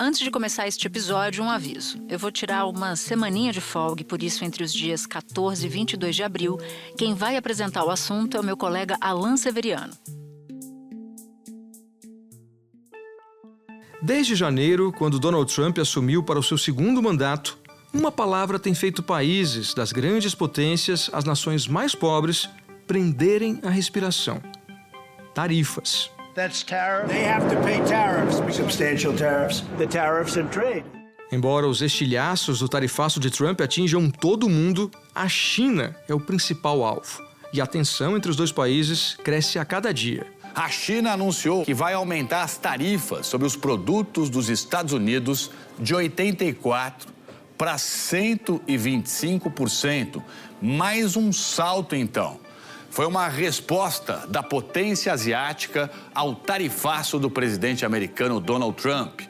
Antes de começar este episódio, um aviso. Eu vou tirar uma semaninha de folga e por isso entre os dias 14 e 22 de abril, quem vai apresentar o assunto é o meu colega Alan Severiano. Desde janeiro, quando Donald Trump assumiu para o seu segundo mandato, uma palavra tem feito países das grandes potências, as nações mais pobres, prenderem a respiração: tarifas. That's tariff. They have to pay tariffs, substantial tariffs. The tariffs and trade. Embora os estilhaços do tarifaço de Trump atinjam todo o mundo, a China é o principal alvo. E a tensão entre os dois países cresce a cada dia. A China anunciou que vai aumentar as tarifas sobre os produtos dos Estados Unidos de 84% para 125%. Mais um salto, então. Foi uma resposta da potência asiática ao tarifaço do presidente americano Donald Trump.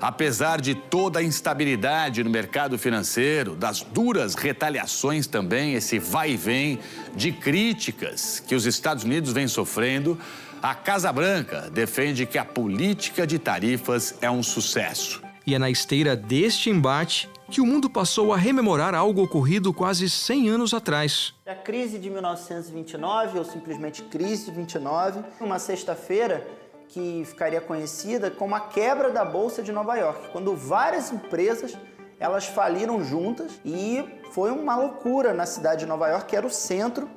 Apesar de toda a instabilidade no mercado financeiro, das duras retaliações também, esse vai e vem de críticas que os Estados Unidos vêm sofrendo, a Casa Branca defende que a política de tarifas é um sucesso. E é na esteira deste embate que o mundo passou a rememorar algo ocorrido quase 100 anos atrás. A crise de 1929, ou simplesmente crise de 29, uma sexta-feira que ficaria conhecida como a quebra da Bolsa de Nova York, quando várias empresas elas faliram juntas e foi uma loucura na cidade de Nova York, que era o centro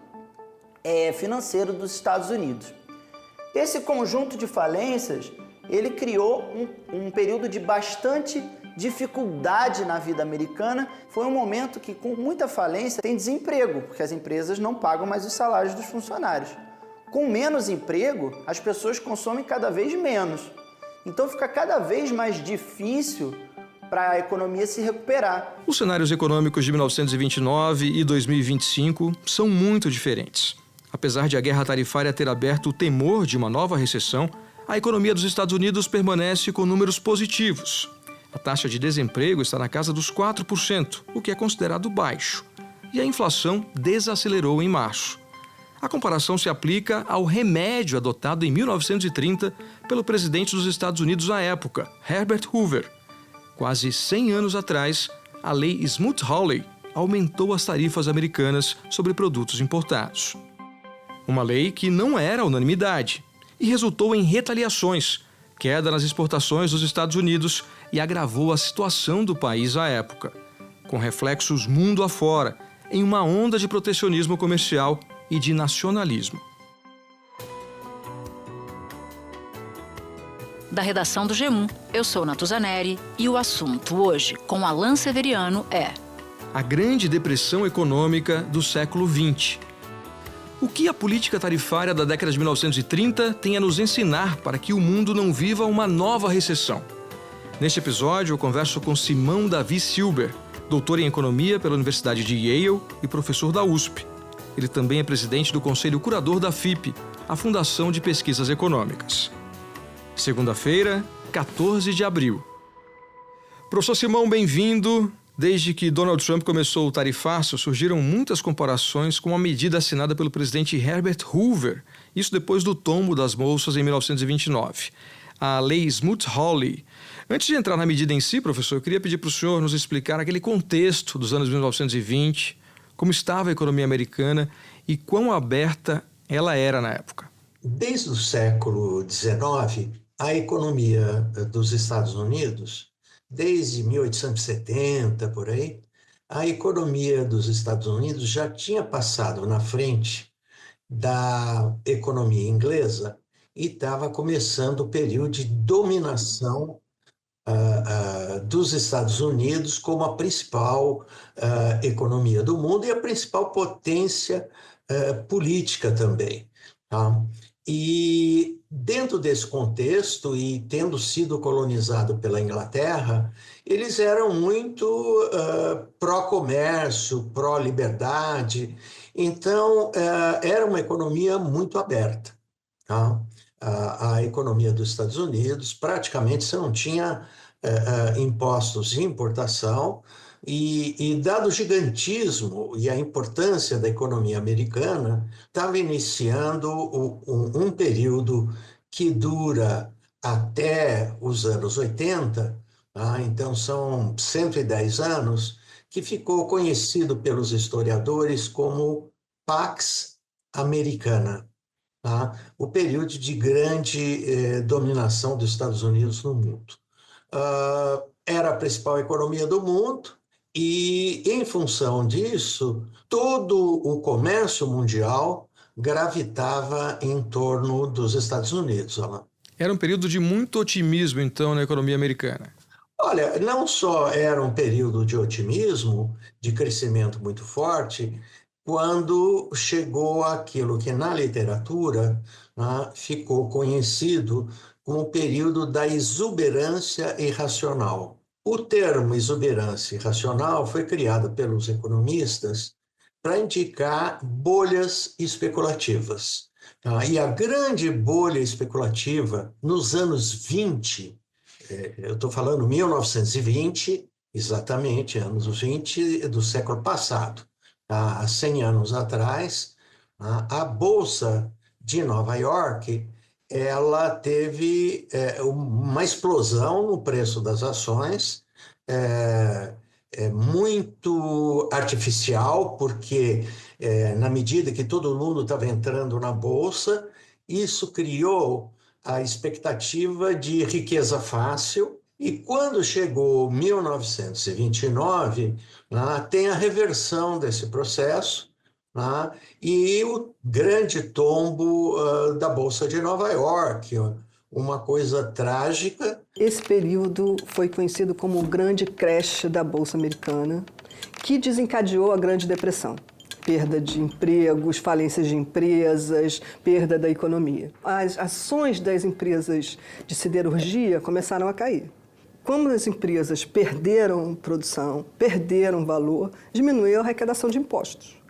financeiro dos Estados Unidos. Esse conjunto de falências, ele criou um período de bastante dificuldade na vida americana. Foi um momento que, com muita falência, tem desemprego, porque as empresas não pagam mais os salários dos funcionários. Com menos emprego, as pessoas consomem cada vez menos. Então fica cada vez mais difícil para a economia se recuperar. Os cenários econômicos de 1929 e 2025 são muito diferentes. Apesar de a guerra tarifária ter aberto o temor de uma nova recessão, a economia dos Estados Unidos permanece com números positivos. A taxa de desemprego está na casa dos 4%, o que é considerado baixo. E a inflação desacelerou em março. A comparação se aplica ao remédio adotado em 1930 pelo presidente dos Estados Unidos à época, Herbert Hoover. Quase 100 anos atrás, a lei Smoot-Hawley aumentou as tarifas americanas sobre produtos importados. Uma lei que não era unanimidade e resultou em retaliações, queda nas exportações dos Estados Unidos e agravou a situação do país à época, com reflexos mundo afora, em uma onda de protecionismo comercial e de nacionalismo. Da redação do G1, eu sou Natuzaneri e o assunto hoje, com Alan Severiano, é a Grande Depressão Econômica do século XX. O que a política tarifária da década de 1930 tem a nos ensinar para que o mundo não viva uma nova recessão? Neste episódio, eu converso com Simão Davi Silber, doutor em economia pela Universidade de Yale e professor da USP. Ele também é presidente do Conselho Curador da FIPE, a Fundação de Pesquisas Econômicas. Segunda-feira, 14 de abril. Professor Simão, bem-vindo. Desde que Donald Trump começou o tarifaço, surgiram muitas comparações com a medida assinada pelo presidente Herbert Hoover, isso depois do tombo das bolsas em 1929, a lei Smoot-Hawley. Antes de entrar na medida em si, professor, eu queria pedir para o senhor nos explicar aquele contexto dos anos 1920, como estava a economia americana e quão aberta ela era na época. Desde o século XIX, a economia dos Estados Unidos, desde 1870, por aí, a economia dos Estados Unidos já tinha passado na frente da economia inglesa e estava começando o período de dominação dos Estados Unidos como a principal economia do mundo e a principal potência política também. Tá? E dentro desse contexto, e tendo sido colonizado pela Inglaterra, eles eram muito pró-comércio, pró-liberdade, então era uma economia muito aberta. Tá? A economia dos Estados Unidos, praticamente você não tinha impostos de importação, e dado o gigantismo e a importância da economia americana, estava iniciando um período que dura até os anos 80, tá? Então, são 110 anos que ficou conhecido pelos historiadores como Pax Americana, tá? O período de grande dominação dos Estados Unidos no mundo. Era a principal economia do mundo e, em função disso, todo o comércio mundial gravitava em torno dos Estados Unidos, Alan. Era um período de muito otimismo, então, na economia americana. Olha, não só era um período de otimismo, de crescimento muito forte, quando chegou aquilo que na literatura, né, ficou conhecido como o período da exuberância irracional. O termo exuberância irracional foi criado pelos economistas para indicar bolhas especulativas, tá? E a grande bolha especulativa nos anos 20, eu estou falando 1920, exatamente, anos 20 do século passado, tá? Há 100 anos atrás, a Bolsa de Nova York, ela teve uma explosão no preço das ações, muito artificial, porque na medida que todo mundo estava entrando na Bolsa, isso criou a expectativa de riqueza fácil, e quando chegou 1929, tem a reversão desse processo, e o grande tombo da Bolsa de Nova York, uma coisa trágica. Esse período foi conhecido como o grande crash da Bolsa Americana, que desencadeou a Grande Depressão. Perda de empregos, falências de empresas, perda da economia. As ações das empresas de siderurgia começaram a cair. Como as empresas perderam produção, perderam valor, diminuiu a arrecadação de impostos.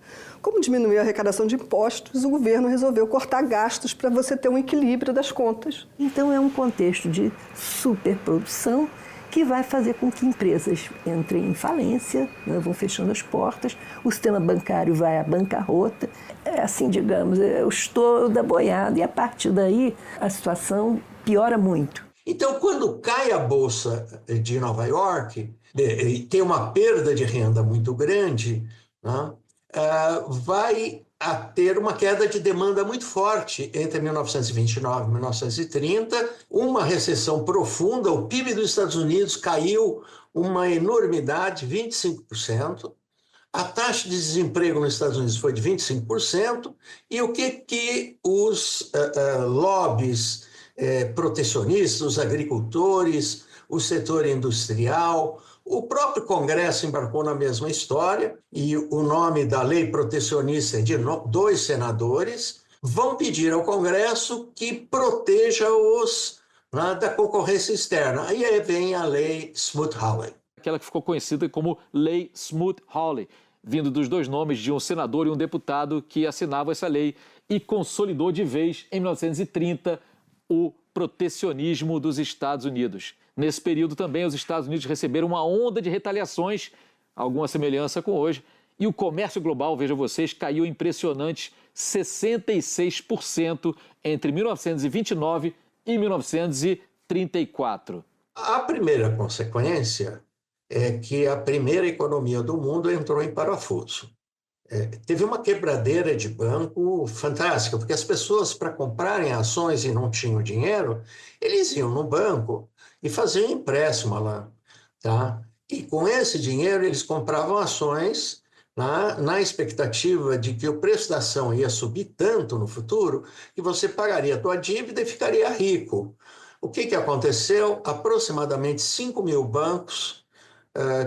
Como diminuiu a arrecadação de impostos, o governo resolveu cortar gastos para você ter um equilíbrio das contas. Então é um contexto de superprodução que vai fazer com que empresas entrem em falência, né, vão fechando as portas, o sistema bancário vai à bancarrota. É assim, digamos, é o estouro da boiada, e a partir daí a situação piora muito. Então, quando cai a Bolsa de Nova York, tem uma perda de renda muito grande, né? Vai a ter uma queda de demanda muito forte entre 1929 e 1930, uma recessão profunda, o PIB dos Estados Unidos caiu uma enormidade, 25%, a taxa de desemprego nos Estados Unidos foi de 25%, e o que os lobbies protecionistas, os agricultores, o setor industrial, o próprio Congresso embarcou na mesma história, e o nome da lei protecionista é de 2 senadores, vão pedir ao Congresso que proteja-os da concorrência externa. Aí vem a lei Smoot-Hawley. Aquela que ficou conhecida como Lei Smoot-Hawley, vindo dos 2 nomes de um senador e um deputado que assinavam essa lei, e consolidou de vez, em 1930, o protecionismo dos Estados Unidos. Nesse período também os Estados Unidos receberam uma onda de retaliações, alguma semelhança com hoje, e o comércio global, vejam vocês, caiu impressionantes 66% entre 1929 e 1934. A primeira consequência é que a primeira economia do mundo entrou em parafuso. Teve uma quebradeira de banco fantástica, porque as pessoas, para comprarem ações e não tinham dinheiro, eles iam no banco e faziam empréstimo lá, tá? E com esse dinheiro eles compravam ações na expectativa de que o preço da ação ia subir tanto no futuro que você pagaria a tua dívida e ficaria rico. O que aconteceu? Aproximadamente 5 mil bancos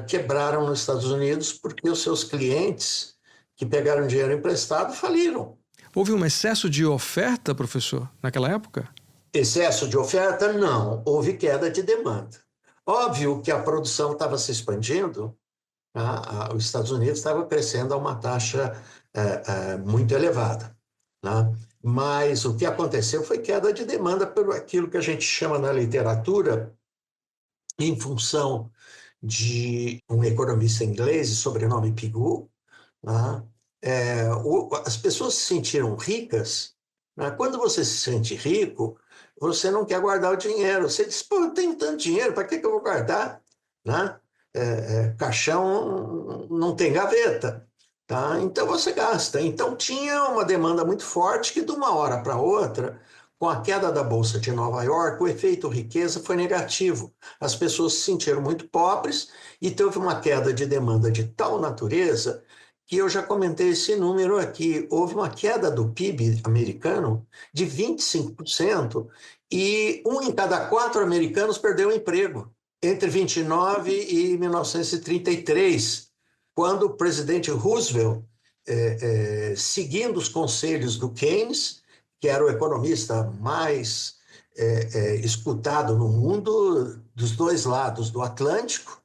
quebraram nos Estados Unidos porque os seus clientes que pegaram dinheiro emprestado faliram. Houve um excesso de oferta, professor, naquela época? Excesso de oferta? Não. Houve queda de demanda. Óbvio que a produção estava se expandindo, tá? Os Estados Unidos estavam crescendo a uma taxa muito elevada, tá? Mas o que aconteceu foi queda de demanda por aquilo que a gente chama na literatura, em função de um economista inglês de sobrenome Pigou, as pessoas se sentiram ricas. Quando você se sente rico, você não quer guardar o dinheiro. Você diz, pô, eu tenho tanto dinheiro, para que eu vou guardar? né? Caixão não tem gaveta, tá? Então você gasta. Então tinha uma demanda muito forte que de uma hora para outra, com a queda da Bolsa de Nova York, o efeito riqueza foi negativo. As pessoas se sentiram muito pobres e teve uma queda de demanda de tal natureza que eu já comentei esse número aqui. Houve uma queda do PIB americano de 25% e 1 em cada 4 americanos perdeu o emprego entre 29 e 1933, quando o presidente Roosevelt, seguindo os conselhos do Keynes, que era o economista mais escutado no mundo, dos dois lados do Atlântico,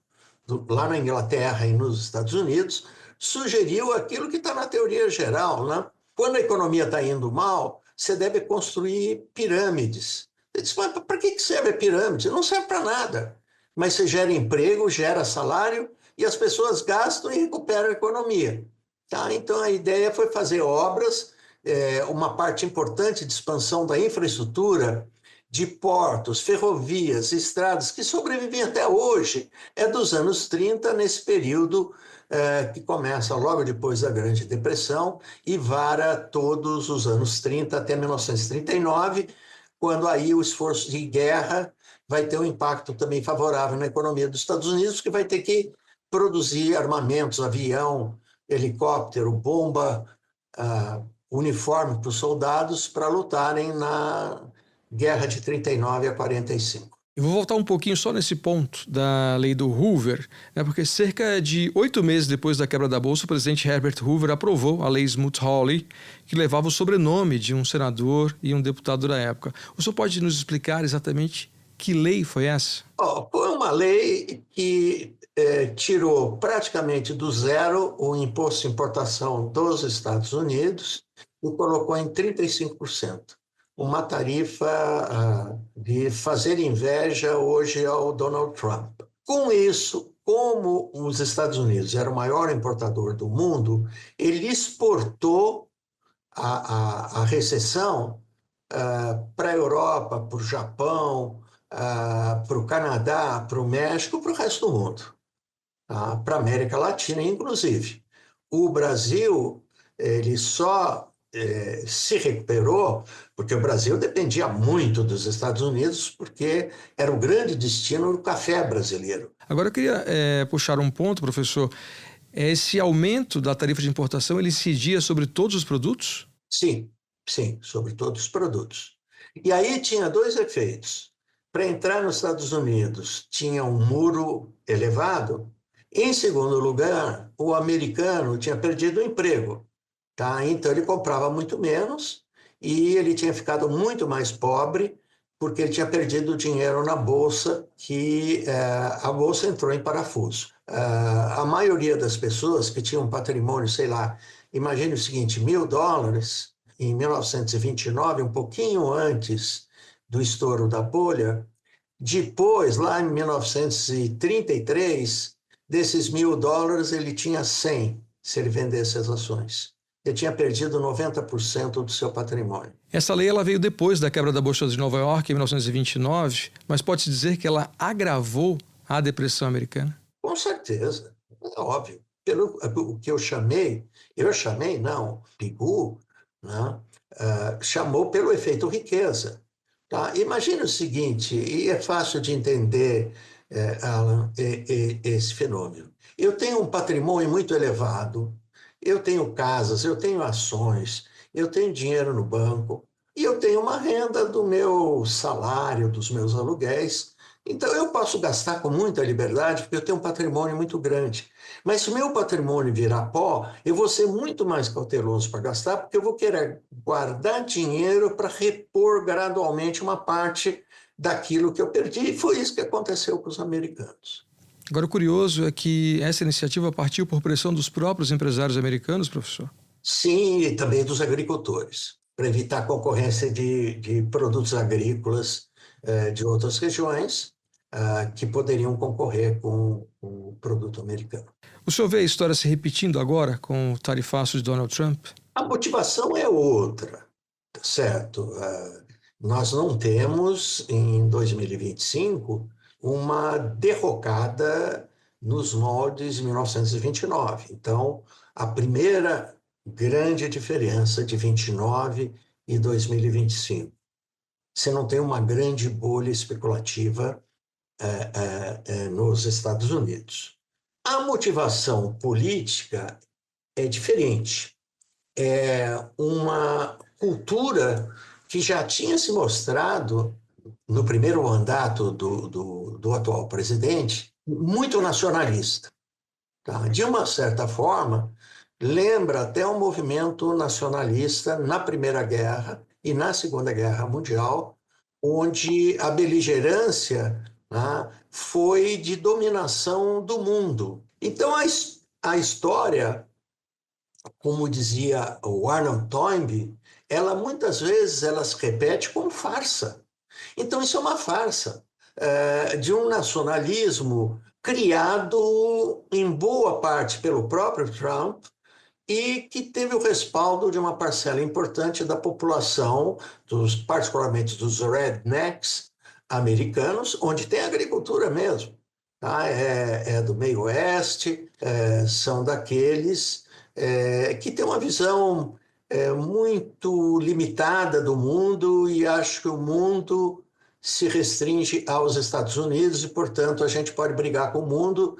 lá na Inglaterra e nos Estados Unidos, sugeriu aquilo que está na teoria geral, né? Quando a economia está indo mal, você deve construir pirâmides. Ele disse, mas para que serve a pirâmide? Não serve para nada. Mas você gera emprego, gera salário e as pessoas gastam e recuperam a economia. Tá? Então a ideia foi fazer obras, uma parte importante de expansão da infraestrutura, de portos, ferrovias, estradas, que sobrevivem até hoje, é dos anos 30, nesse período que começa logo depois da Grande Depressão e vara todos os anos 30 até 1939, quando aí o esforço de guerra vai ter um impacto também favorável na economia dos Estados Unidos, que vai ter que produzir armamentos, avião, helicóptero, bomba, uniforme para os soldados para lutarem na Guerra de 39 a 45. Eu vou voltar um pouquinho só nesse ponto da lei do Hoover, né, porque cerca de 8 meses depois da quebra da Bolsa, o presidente Herbert Hoover aprovou a lei Smoot-Hawley, que levava o sobrenome de um senador e um deputado da época. O senhor pode nos explicar exatamente que lei foi essa? Foi uma lei que tirou praticamente do zero o imposto de importação dos Estados Unidos e colocou em 35%. Uma tarifa de fazer inveja hoje ao Donald Trump. Com isso, como os Estados Unidos era o maior importador do mundo, ele exportou a recessão para a Europa, para o Japão, para o Canadá, para o México, para o resto do mundo, tá? Para a América Latina, inclusive. O Brasil, ele só se recuperou porque o Brasil dependia muito dos Estados Unidos, porque era o grande destino do café brasileiro. Agora eu queria puxar um ponto, professor. Esse aumento da tarifa de importação, ele incidia sobre todos os produtos? Sim, sobre todos os produtos. E aí tinha 2 efeitos. Para entrar nos Estados Unidos, tinha um muro elevado. Em segundo lugar, o americano tinha perdido o emprego. Tá? Então, ele comprava muito menos e ele tinha ficado muito mais pobre porque ele tinha perdido dinheiro na Bolsa, que a Bolsa entrou em parafuso. A maioria das pessoas que tinham um patrimônio, sei lá, imagine o seguinte, $1.000, em 1929, um pouquinho antes do estouro da bolha, depois, lá em 1933, desses $1.000, ele tinha 100 se ele vendesse as ações. Ele tinha perdido 90% do seu patrimônio. Essa lei ela veio depois da quebra da Bolsa de Nova York, em 1929, mas pode-se dizer que ela agravou a depressão americana? Com certeza, é óbvio. Pelo o que eu chamei não, Pigou, né, chamou pelo efeito riqueza. Tá? Imagine o seguinte, e é fácil de entender, Alan, esse fenômeno. Eu tenho um patrimônio muito elevado, eu tenho casas, eu tenho ações, eu tenho dinheiro no banco e eu tenho uma renda do meu salário, dos meus aluguéis. Então, eu posso gastar com muita liberdade porque eu tenho um patrimônio muito grande. Mas se o meu patrimônio virar pó, eu vou ser muito mais cauteloso para gastar porque eu vou querer guardar dinheiro para repor gradualmente uma parte daquilo que eu perdi. E foi isso que aconteceu com os americanos. Agora, o curioso é que essa iniciativa partiu por pressão dos próprios empresários americanos, professor? Sim, e também dos agricultores, para evitar a concorrência de produtos agrícolas de outras regiões que poderiam concorrer com o produto americano. O senhor vê a história se repetindo agora com o tarifaço de Donald Trump? A motivação é outra, certo? Nós não temos, em 2025, uma derrocada nos moldes de 1929. Então, a primeira grande diferença de 29 e 2025. Você não tem uma grande bolha especulativa nos Estados Unidos. A motivação política é diferente. É uma cultura que já tinha se mostrado no primeiro mandato do atual presidente muito nacionalista. Tá? De uma certa forma, lembra até um movimento nacionalista na Primeira Guerra e na Segunda Guerra Mundial, onde a beligerância, né, foi de dominação do mundo. Então, a história, como dizia o Arnold Toynbee, ela muitas vezes ela se repete como farsa. Então, isso é uma farsa de um nacionalismo criado em boa parte pelo próprio Trump e que teve o respaldo de uma parcela importante da população, particularmente dos rednecks americanos, onde tem agricultura mesmo. Tá? É do meio oeste, são daqueles que têm uma visão muito limitada do mundo e acho que o mundo se restringe aos Estados Unidos e, portanto, a gente pode brigar com o mundo,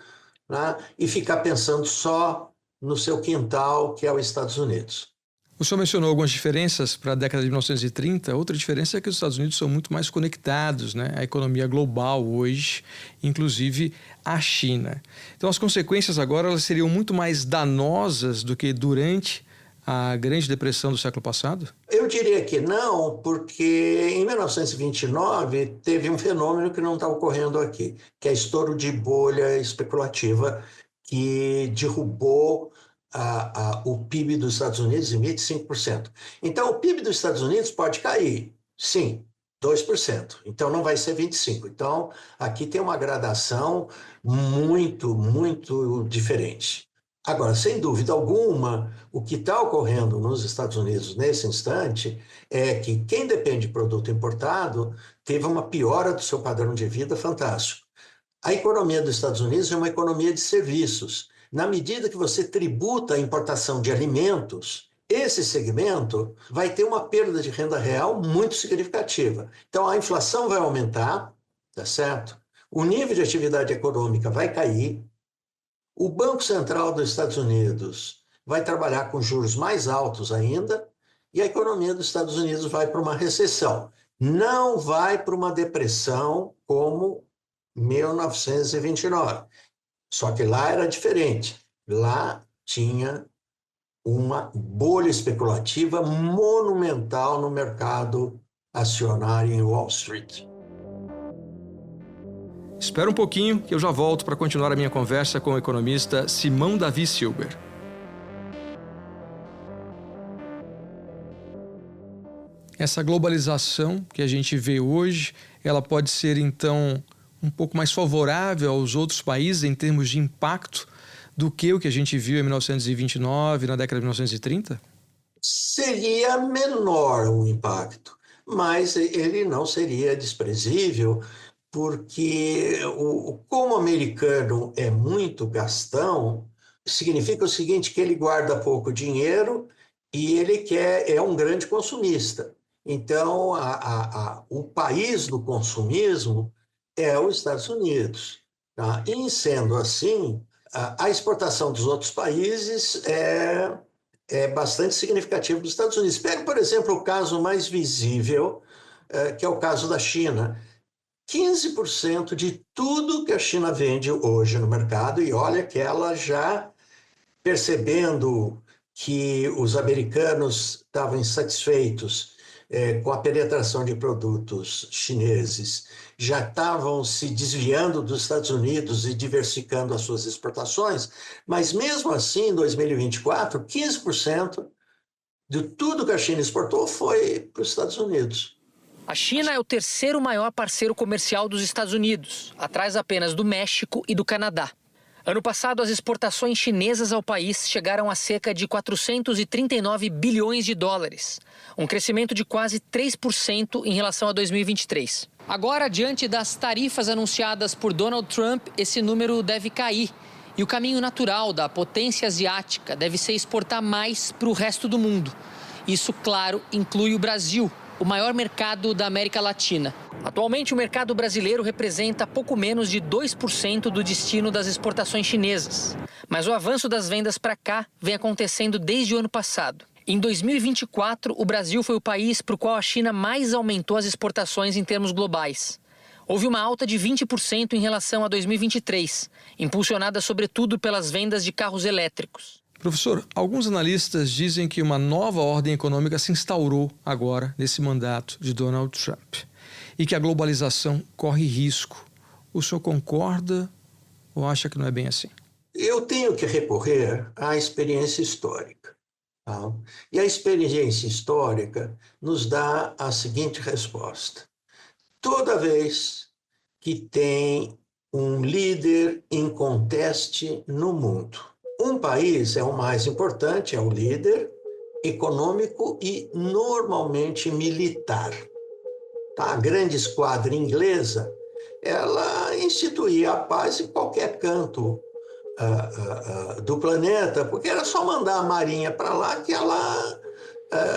né, e ficar pensando só no seu quintal, que é os Estados Unidos. O senhor mencionou algumas diferenças para a década de 1930. Outra diferença é que os Estados Unidos são muito mais conectados, né? À economia global hoje, inclusive a China. Então, as consequências agora elas seriam muito mais danosas do que durante a Grande Depressão do século passado? Eu diria que não, porque em 1929 teve um fenômeno que não está ocorrendo aqui, que é estouro de bolha especulativa que derrubou o PIB dos Estados Unidos em 25%. Então, o PIB dos Estados Unidos pode cair, sim, 2%. Então, não vai ser 25%. Então, aqui tem uma gradação muito, muito diferente. Agora, sem dúvida alguma, o que está ocorrendo nos Estados Unidos nesse instante é que quem depende de produto importado teve uma piora do seu padrão de vida fantástico. A economia dos Estados Unidos é uma economia de serviços. Na medida que você tributa a importação de alimentos, esse segmento vai ter uma perda de renda real muito significativa. Então, a inflação vai aumentar, tá certo? O nível de atividade econômica vai cair. O Banco Central dos Estados Unidos vai trabalhar com juros mais altos ainda e a economia dos Estados Unidos vai para uma recessão. Não vai para uma depressão como 1929. Só que lá era diferente. Lá tinha uma bolha especulativa monumental no mercado acionário em Wall Street. Espera um pouquinho que eu já volto para continuar a minha conversa com o economista Simão Davi Silber. Essa globalização que a gente vê hoje, ela pode ser então um pouco mais favorável aos outros países em termos de impacto do que o que a gente viu em 1929, na década de 1930? Seria menor o impacto, mas ele não seria desprezível, porque como o americano é muito gastão, significa o seguinte, que ele guarda pouco dinheiro e ele é um grande consumista. Então, o país do consumismo é os Estados Unidos. Tá? E sendo assim, a exportação dos outros países é bastante significativa dos Estados Unidos. Pega, por exemplo, o caso mais visível, que é o caso da China. 15% de tudo que a China vende hoje no mercado, e olha que ela já percebendo que os americanos estavam insatisfeitos com a penetração de produtos chineses, já estavam se desviando dos Estados Unidos e diversificando as suas exportações, mas mesmo assim, em 2024, 15% de tudo que a China exportou foi para os Estados Unidos. A China é o terceiro maior parceiro comercial dos Estados Unidos, atrás apenas do México e do Canadá. Ano passado, as exportações chinesas ao país chegaram a cerca de 439 bilhões de dólares, um crescimento de quase 3% em relação a 2023. Agora, diante das tarifas anunciadas por Donald Trump, esse número deve cair. E o caminho natural da potência asiática deve ser exportar mais para o resto do mundo. Isso, claro, inclui o Brasil, o maior mercado da América Latina. Atualmente, o mercado brasileiro representa pouco menos de 2% do destino das exportações chinesas. Mas o avanço das vendas para cá vem acontecendo desde o ano passado. Em 2024, o Brasil foi o país para o qual a China mais aumentou as exportações em termos globais. Houve uma alta de 20% em relação a 2023, impulsionada sobretudo pelas vendas de carros elétricos. Professor, alguns analistas dizem que uma nova ordem econômica se instaurou agora nesse mandato de Donald Trump e que a globalização corre risco. O senhor concorda ou acha que não é bem assim? Eu tenho que recorrer à experiência histórica. Tá? E a experiência histórica nos dá a seguinte resposta. Toda vez que tem um líder em conteste no mundo, um país é o mais importante, é o líder econômico e normalmente militar. Tá? A grande esquadra inglesa, ela instituía a paz em qualquer canto do planeta, porque era só mandar a marinha para lá que ela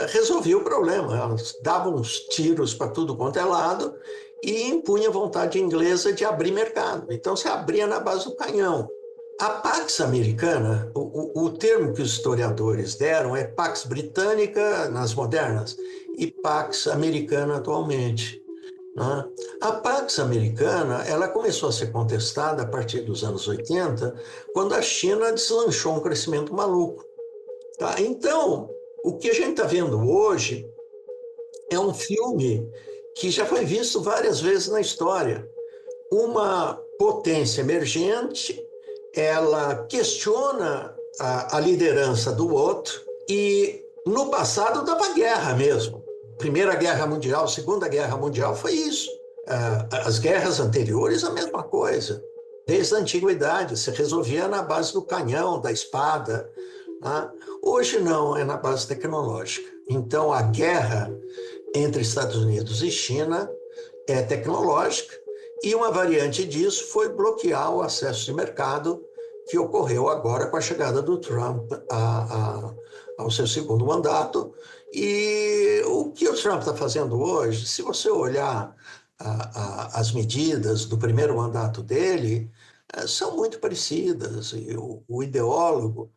resolvia o problema. Elas davam uns tiros para tudo quanto é lado e impunha a vontade inglesa de abrir mercado. Então, se abria na base do canhão. A Pax Americana, o termo que os historiadores deram é Pax Britânica nas modernas e Pax Americana atualmente. Né? A Pax Americana ela começou a ser contestada a partir dos anos 80, quando a China deslanchou um crescimento maluco. Tá? Então, o que a gente está vendo hoje é um filme que já foi visto várias vezes na história. Uma potência emergente, ela questiona a liderança do outro e, no passado, dava guerra mesmo. Primeira Guerra Mundial, Segunda Guerra Mundial, foi isso. As guerras anteriores, a mesma coisa. Desde a antiguidade, se resolvia na base do canhão, da espada. Tá? Hoje não, é na base tecnológica. Então, a guerra entre Estados Unidos e China é tecnológica e uma variante disso foi bloquear o acesso de mercado que ocorreu agora com a chegada do Trump ao seu segundo mandato. E o que o Trump está fazendo hoje, se você olhar as medidas do primeiro mandato dele, são muito parecidas. E o ideólogo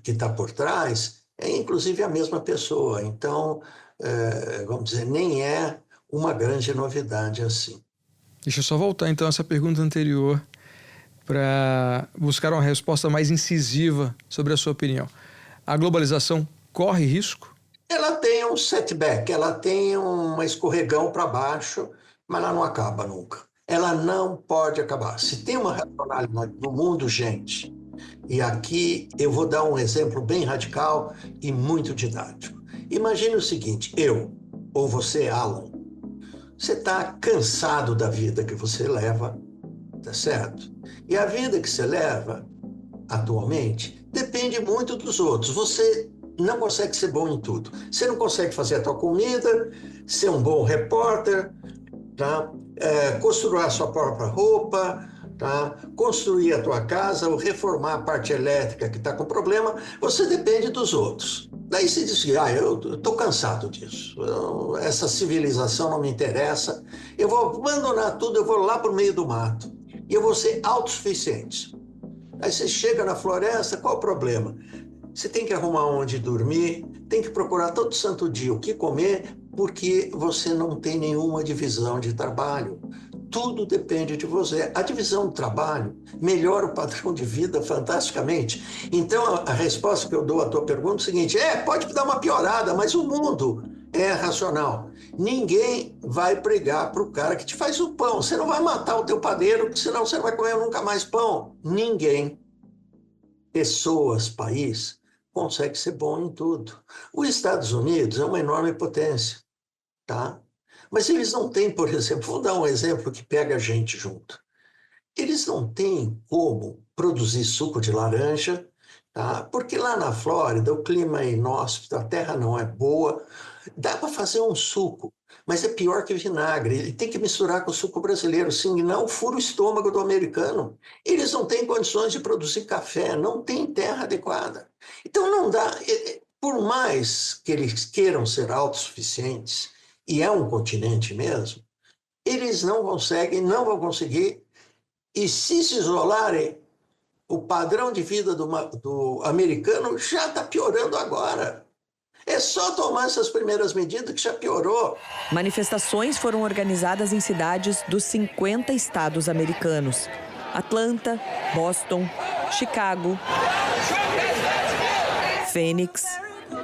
que está por trás é, inclusive, a mesma pessoa. Então, vamos dizer, nem é uma grande novidade assim. Deixa eu só voltar, então, a essa pergunta anterior para buscar uma resposta mais incisiva sobre a sua opinião. A globalização corre risco? Ela tem um setback, ela tem um escorregão para baixo, mas ela não acaba nunca. Ela não pode acabar. Se tem uma racionalidade no mundo, gente, e aqui eu vou dar um exemplo bem radical e muito didático. Imagine o seguinte, eu ou você, Alan, você está cansado da vida que você leva, tá certo? E a vida que você leva, atualmente, depende muito dos outros. Você não consegue ser bom em tudo. Você não consegue fazer a tua comida, ser um bom repórter, tá? Construir a sua própria roupa, tá? Construir a tua casa, ou reformar a parte elétrica que está com problema. Você depende dos outros. Daí você diz que eu estou cansado disso. Essa civilização não me interessa. Eu vou abandonar tudo, eu vou lá para o meio do mato. E eu vou ser autossuficiente. Aí você chega na floresta, qual o problema? Você tem que arrumar onde dormir, tem que procurar todo santo dia o que comer, porque você não tem nenhuma divisão de trabalho. Tudo depende de você. A divisão do trabalho melhora o padrão de vida fantasticamente. Então, a resposta que eu dou à tua pergunta é o seguinte, pode dar uma piorada, mas o mundo é racional. Ninguém vai pregar para o cara que te faz o pão. Você não vai matar o teu padeiro, porque senão você não vai comer nunca mais pão. Ninguém. Pessoas, país, consegue ser bom em tudo. Os Estados Unidos é uma enorme potência, tá? Mas eles não têm, por exemplo, vou dar um exemplo que pega a gente junto. Eles não têm como produzir suco de laranja, tá? Porque lá na Flórida o clima é inóspito, a terra não é boa, dá para fazer um suco. mas é pior que vinagre. Ele tem que misturar com o suco brasileiro, senão fura o estômago do americano. Eles não têm condições de produzir café, não tem terra adequada. Então não dá, por mais que eles queiram ser autossuficientes, e é um continente mesmo, eles não vão conseguir, e se isolarem, o padrão de vida do americano já está piorando agora. É só tomar essas primeiras medidas que já piorou. Manifestações foram organizadas em cidades dos 50 estados americanos: Atlanta, Boston, Chicago, Phoenix.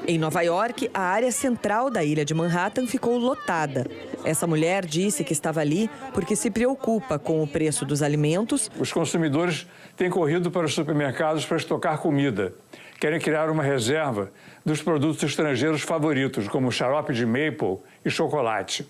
Em Nova York, a área central da ilha de Manhattan ficou lotada. Essa mulher disse que estava ali porque se preocupa com o preço dos alimentos. Os consumidores têm corrido para os supermercados para estocar comida. Querem criar uma reserva dos produtos estrangeiros favoritos, como xarope de maple e chocolate.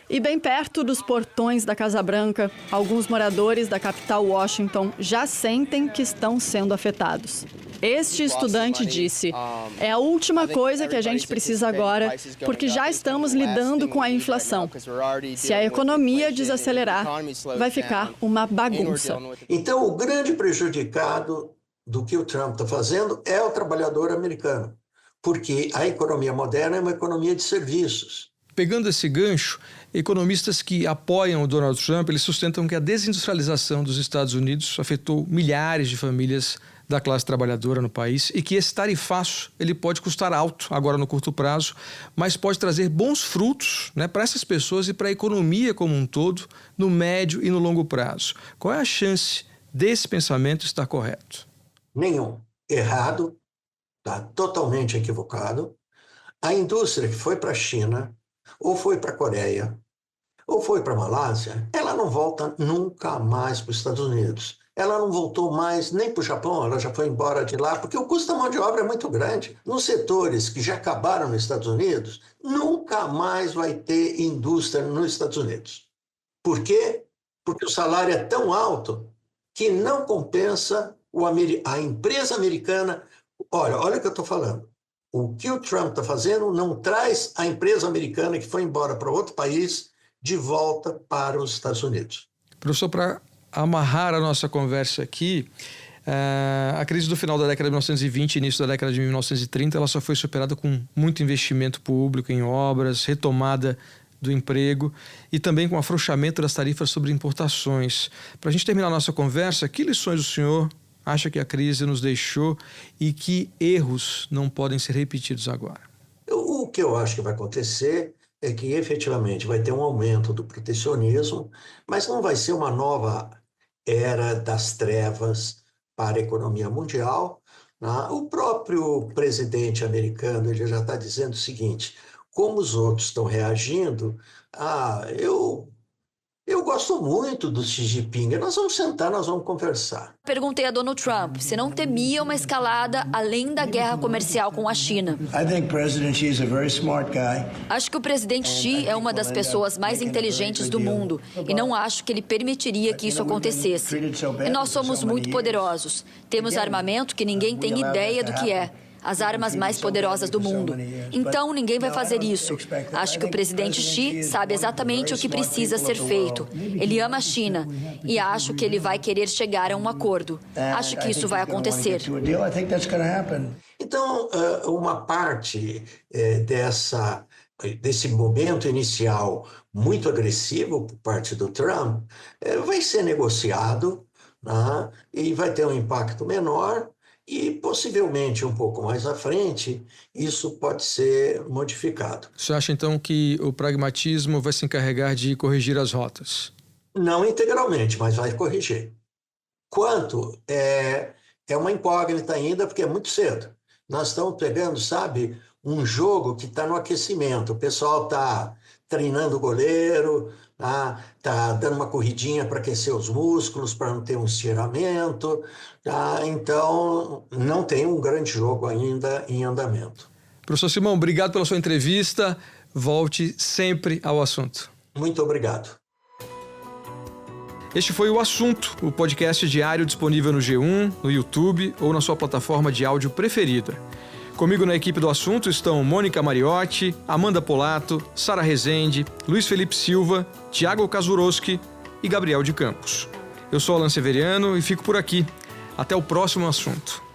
E bem perto dos portões da Casa Branca, alguns moradores da capital Washington já sentem que estão sendo afetados. Este estudante disse: é a última coisa que a gente precisa agora, porque já estamos lidando com a inflação. Se a economia desacelerar, vai ficar uma bagunça. Então, o grande prejudicado do que o Trump está fazendo é o trabalhador americano, porque a economia moderna é uma economia de serviços. Pegando esse gancho, economistas que apoiam o Donald Trump, eles sustentam que a desindustrialização dos Estados Unidos afetou milhares de famílias da classe trabalhadora no país e que esse tarifaço ele pode custar alto agora no curto prazo, mas pode trazer bons frutos, né, para essas pessoas e para a economia como um todo, no médio e no longo prazo. Qual é a chance desse pensamento estar correto? Nenhum. Errado, tá totalmente equivocado. A indústria que foi para a China, ou foi para a Coreia, ou foi para a Malásia, ela não volta nunca mais para os Estados Unidos. Ela não voltou mais nem para o Japão, ela já foi embora de lá, porque o custo da mão de obra é muito grande. Nos setores que já acabaram nos Estados Unidos, nunca mais vai ter indústria nos Estados Unidos. Por quê? Porque o salário é tão alto que não compensa a empresa americana. Olha o que eu estou falando. O que o Trump está fazendo não traz a empresa americana que foi embora para outro país de volta para os Estados Unidos. Professor, para amarrar a nossa conversa aqui, a crise do final da década de 1920 e início da década de 1930, ela só foi superada com muito investimento público em obras, retomada do emprego e também com afrouxamento das tarifas sobre importações. Para a gente terminar a nossa conversa, que lições o senhor acha que a crise nos deixou e que erros não podem ser repetidos agora? O que eu acho que vai acontecer é que efetivamente vai ter um aumento do protecionismo, mas não vai ser uma nova era das trevas para a economia mundial. O próprio presidente americano ele já está dizendo o seguinte: como os outros estão reagindo, eu gosto muito do Xi Jinping, nós vamos sentar, nós vamos conversar. Perguntei a Donald Trump se não temia uma escalada além da guerra comercial com a China. Acho que o presidente Xi é uma das pessoas mais inteligentes do mundo e não acho que ele permitiria que isso acontecesse. E nós somos muito poderosos. Temos armamento que ninguém tem ideia do que é. As armas mais poderosas do mundo. Então, ninguém vai fazer isso. Acho que o presidente Xi sabe exatamente o que precisa ser feito. Ele ama a China e acho que ele vai querer chegar a um acordo. Acho que isso vai acontecer. Então, uma parte desse momento inicial muito agressivo por parte do Trump vai ser negociado, né, e vai ter um impacto menor. E, possivelmente, um pouco mais à frente, isso pode ser modificado. Você acha, então, que o pragmatismo vai se encarregar de corrigir as rotas? Não integralmente, mas vai corrigir. Quanto? É uma incógnita ainda, porque é muito cedo. Nós estamos pegando, sabe, um jogo que está no aquecimento. O pessoal está treinando o goleiro, está dando uma corridinha para aquecer os músculos, para não ter um estiramento. Então, não tem um grande jogo ainda em andamento. Professor Simão, obrigado pela sua entrevista. Volte sempre ao assunto. Muito obrigado. Este foi o Assunto, o podcast diário disponível no G1, no YouTube ou na sua plataforma de áudio preferida. Comigo na equipe do assunto estão Mônica Mariotti, Amanda Polato, Sara Rezende, Luiz Felipe Silva, Tiago Kazuroski e Gabriel de Campos. Eu sou Alan Severiano e fico por aqui. Até o próximo assunto.